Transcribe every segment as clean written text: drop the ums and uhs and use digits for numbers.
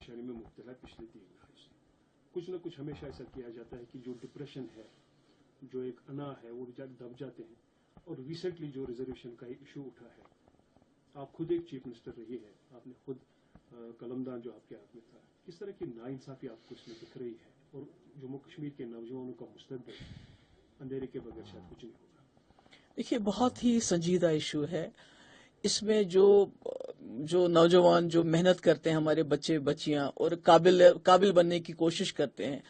شہری میں مبتلا پچھلے 3 دہائیوں سے کچھ نہ کچھ ہمیشہ ایسا کیا جاتا ہے کہ جو ڈپریشن ہے، جو ایک انا ہے، وہ دب جاتے ہیں. اور ریسنٹلی جو ریزرویشن کا ایشو اٹھا ہے، آپ خود ایک چیف منسٹر رہی ہے، آپ نے خود قلمدان جو آپ کے ہاتھ میں تھا، کس طرح کی ناانصافی آپ کو اس میں دکھ رہی ہے؟ اور جموں کشمیر کے نوجوانوں کا مستقبل اندھیرے کے بغیر شاید کچھ نہیں ہوگا. دیکھیے، بہت ہی سنجیدہ ایشو ہے. اس میں جو نوجوان جو محنت کرتے ہیں، ہمارے بچے بچیاں، اور قابل بننے کی کوشش کرتے ہیں،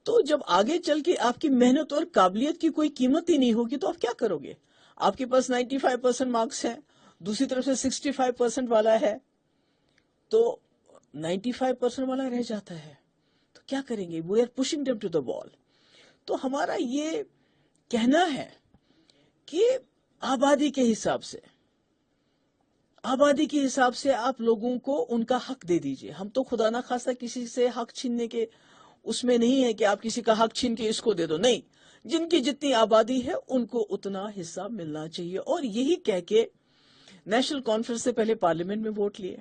تو جب آگے چل کے آپ کی محنت اور قابلیت کی کوئی قیمت ہی نہیں ہوگی تو آپ کیا کرو گے؟ آپ کے پاس 95% مارکس ہیں، دوسری طرف سے 65% والا ہے، تو 95% والا رہ جاتا ہے تو کیا کریں گے؟ We are pushing them to the wall. تو ہمارا یہ کہنا ہے کہ آبادی کے حساب سے آپ لوگوں کو ان کا حق دے دیجئے. ہم تو خدا نہ خواستہ کسی سے حق چھیننے کے اس میں نہیں ہے کہ آپ کسی کا حق چھین کے اس کو دے دو. نہیں، جن کی جتنی آبادی ہے ان کو اتنا حصہ ملنا چاہیے. اور یہی کہہ کے نیشنل کانفرنس سے پہلے پارلیمنٹ میں ووٹ لیے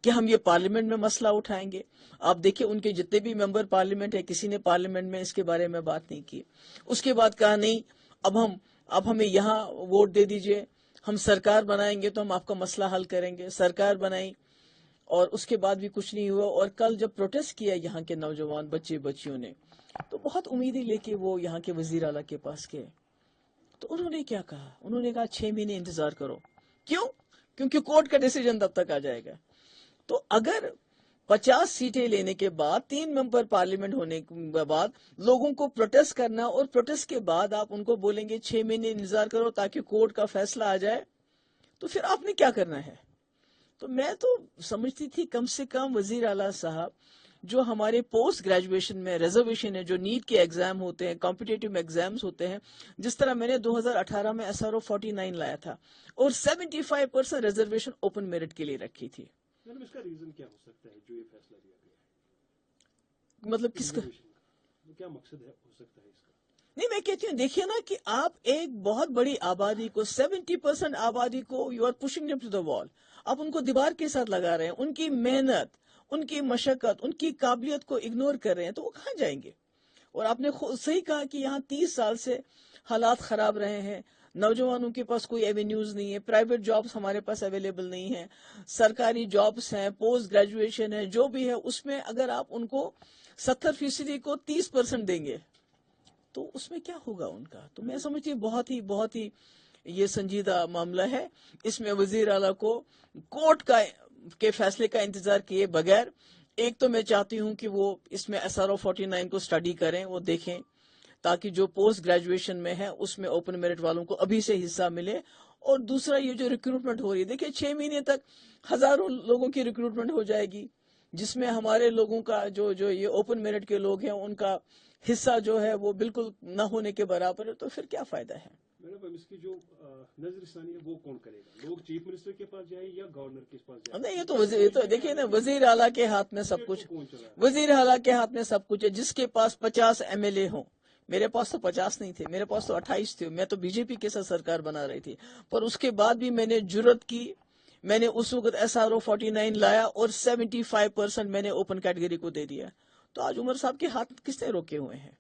کہ ہم یہ پارلیمنٹ میں مسئلہ اٹھائیں گے. آپ دیکھیں ان کے جتنے بھی ممبر پارلیمنٹ ہے، کسی نے پارلیمنٹ میں اس کے بارے میں بات نہیں کی. اس کے بعد کہا نہیں، اب ہمیں یہاں ووٹ دے دیجئے، ہم سرکار بنائیں گے تو ہم آپ کا مسئلہ حل کریں گے. سرکار بنائی اور اس کے بعد بھی کچھ نہیں ہوا. اور کل جب پروٹیسٹ کیا یہاں کے نوجوان بچے بچیوں نے، تو بہت امیدیں لے کے وہ یہاں کے وزیر اعلیٰ کے پاس گئے. تو انہوں نے کیا کہا؟ انہوں نے کہا 6 مہینے انتظار کرو. کیوں؟ کیونکہ کورٹ کا ڈیسیجن تب تک آ جائے گا. تو اگر 50 سیٹیں لینے کے بعد 3 ممبر پارلیمنٹ ہونے کے بعد لوگوں کو پروٹیسٹ کرنا، اور پروٹیسٹ کے بعد آپ ان کو بولیں گے 6 مہینے انتظار کرو تاکہ کورٹ کا فیصلہ آ جائے، تو پھر آپ نے کیا کرنا ہے؟ تو میں تو سمجھتی تھی کم سے کم وزیر اعلیٰ صاحب جو ہمارے پوسٹ گریجویشن میں ریزرویشن ہے، جو نیٹ کے ایگزام ہوتے ہیں، کمپٹیٹیو ایگزامز ہوتے ہیں، جس طرح میں نے 2018 میں SRO 49 لایا تھا اور 75% ریزرویشن اوپن میرٹ کے لیے رکھی تھی. مطلب اس کا ریزن کیا ہو سکتا ہے جو یہ فیصلہ لیا گیا ہے؟ مطلب کس کا؟ کیا مقصد ہو سکتا ہے اس کا؟ نہیں، میں کہتی ہوں دیکھیے نا کہ آپ ایک بہت بڑی آبادی کو، 70% آبادی کو you are pushing them to the wall. آپ ان کو دیوار کے ساتھ لگا رہے ہیں، ان کی محنت، ان کی مشقت، ان کی قابلیت کو اگنور کر رہے ہیں، تو وہ کہاں جائیں گے؟ اور آپ نے صحیح کہا کہ یہاں 30 سال سے حالات خراب رہے ہیں. نوجوانوں کے پاس کوئی ایوینیوز نہیں ہے، پرائیویٹ جابز ہمارے پاس اویلیبل نہیں ہیں، سرکاری جابز ہیں، پوسٹ گریجویشن ہے، جو بھی ہے اس میں اگر آپ ان کو 70% کو 30% دیں گے تو اس میں کیا ہوگا ان کا؟ تو میں سمجھتی ہوں بہت ہی یہ سنجیدہ معاملہ ہے. اس میں وزیر اعلیٰ کو کورٹ کے فیصلے کا انتظار کیے بغیر، ایک تو میں چاہتی ہوں کہ وہ اس میں SRO 49 کو اسٹڈی کریں، وہ دیکھیں تاکہ جو پوسٹ گریجویشن میں ہے اس میں اوپن میرٹ والوں کو ابھی سے حصہ ملے. اور دوسرا یہ جو ریکروٹمنٹ ہو رہی ہے، دیکھیں 6 مہینے تک ہزاروں لوگوں کی ریکروٹمنٹ ہو جائے گی، جس میں ہمارے لوگوں کا جو یہ اوپن میرٹ کے لوگ ہیں ان کا حصہ جو ہے وہ بالکل نہ ہونے کے برابر ہے. تو پھر کیا فائدہ ہے؟ میڈم، اس کی جو نظر ثانی ہے وہ کون کرے گا؟ لوگ چیف منسٹر کے پاس جائیں یا گورنر کے پاس جائیں؟ نہیں، یہ تو دیکھیے نا، وزیر اعلیٰ کے ہاتھ میں سب کچھ، وزیر اعلیٰ کے ہاتھ میں سب کچھ ہے. جس کے پاس 50 MLA ہوں، میرے پاس تو 50 نہیں تھے، میرے پاس تو 28 تھے. میں تو BJP کے ساتھ سرکار بنا رہی تھی، پر اس کے بعد بھی میں نے جرت کی، میں نے اس وقت SRO 49 لایا اور 75% میں نے اوپن کیٹیگری کو دے دیا. تو آج عمر صاحب کے ہاتھ کس نے روکے ہوئے ہیں؟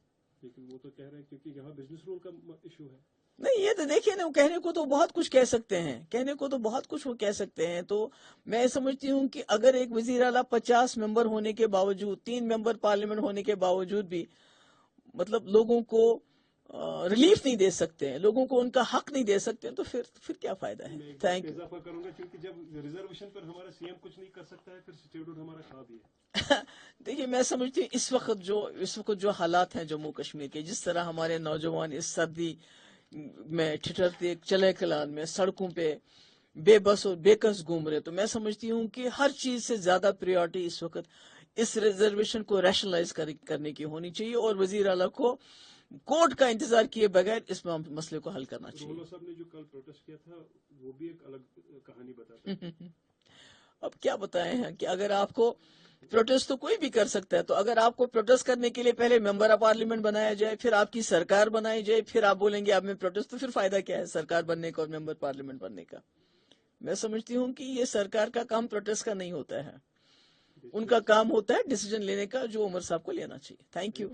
لیکن وہ تو کہہ رہے ہیں کیونکہ یہاں بزنس رول کا ایشو ہے. نہیں، یہ تو دیکھیے نا، کہنے کو تو بہت کچھ کہہ سکتے ہیں، وہ کہہ سکتے ہیں. تو میں سمجھتی ہوں کہ اگر ایک وزیر اعلیٰ 50 ممبر ہونے کے باوجود، 3 ممبر پارلیمنٹ ہونے کے باوجود بھی مطلب لوگوں کو ریلیف نہیں دے سکتے ہیں، لوگوں کو ان کا حق نہیں دے سکتے ہیں، تو پھر کیا فائدہ ہے؟ Thank you. اضافہ کروں گا کیونکہ جب ریزرویشن پر ہمارا CM کچھ نہیں کر سکتا ہے، پھر اسٹیٹوٹ ہمارا کہاں بھی ہے؟ دیکھیے، میں سمجھتی ہوں اس وقت جو حالات ہیں جموں کشمیر کے، جس طرح ہمارے نوجوان اس سردی میں ٹھٹرتے چلے کلان میں سڑکوں پہ بے بس اور بے کس گھوم رہے، تو میں سمجھتی ہوں کہ ہر چیز سے زیادہ پریورٹی اس وقت اس ریزرویشن کو ریشنلائز کرنے کی ہونی چاہیے، اور وزیر اعلیٰ کو کورٹ کا انتظار کیے بغیر اس مسئلے کو حل کرنا چاہیے. روہلہ صاحب نے جو کل پروٹیسٹ کیا تھا وہ بھی ایک الگ کہانی بتاتا ہے. اب کیا بتائیں ہیں کہ اگر آپ کو پروٹیسٹ تو کوئی بھی کر سکتا ہے، تو اگر آپ کو پروٹیسٹ کرنے کے لیے پہلے ممبر آف پارلیمنٹ بنایا جائے، پھر آپ کی سرکار بنائی جائے، پھر آپ بولیں گے آپ میں پروٹیسٹ، تو پھر فائدہ کیا ہے سرکار بننے کا اور ممبر پارلیمنٹ بننے کا؟ میں سمجھتی ہوں کہ یہ سرکار کا کام پروٹیسٹ کا نہیں ہوتا ہے. ان کا کام ہوتا ہے ڈیسیجن لینے کا جو عمر صاحب کو لینا چاہیے. Thank you.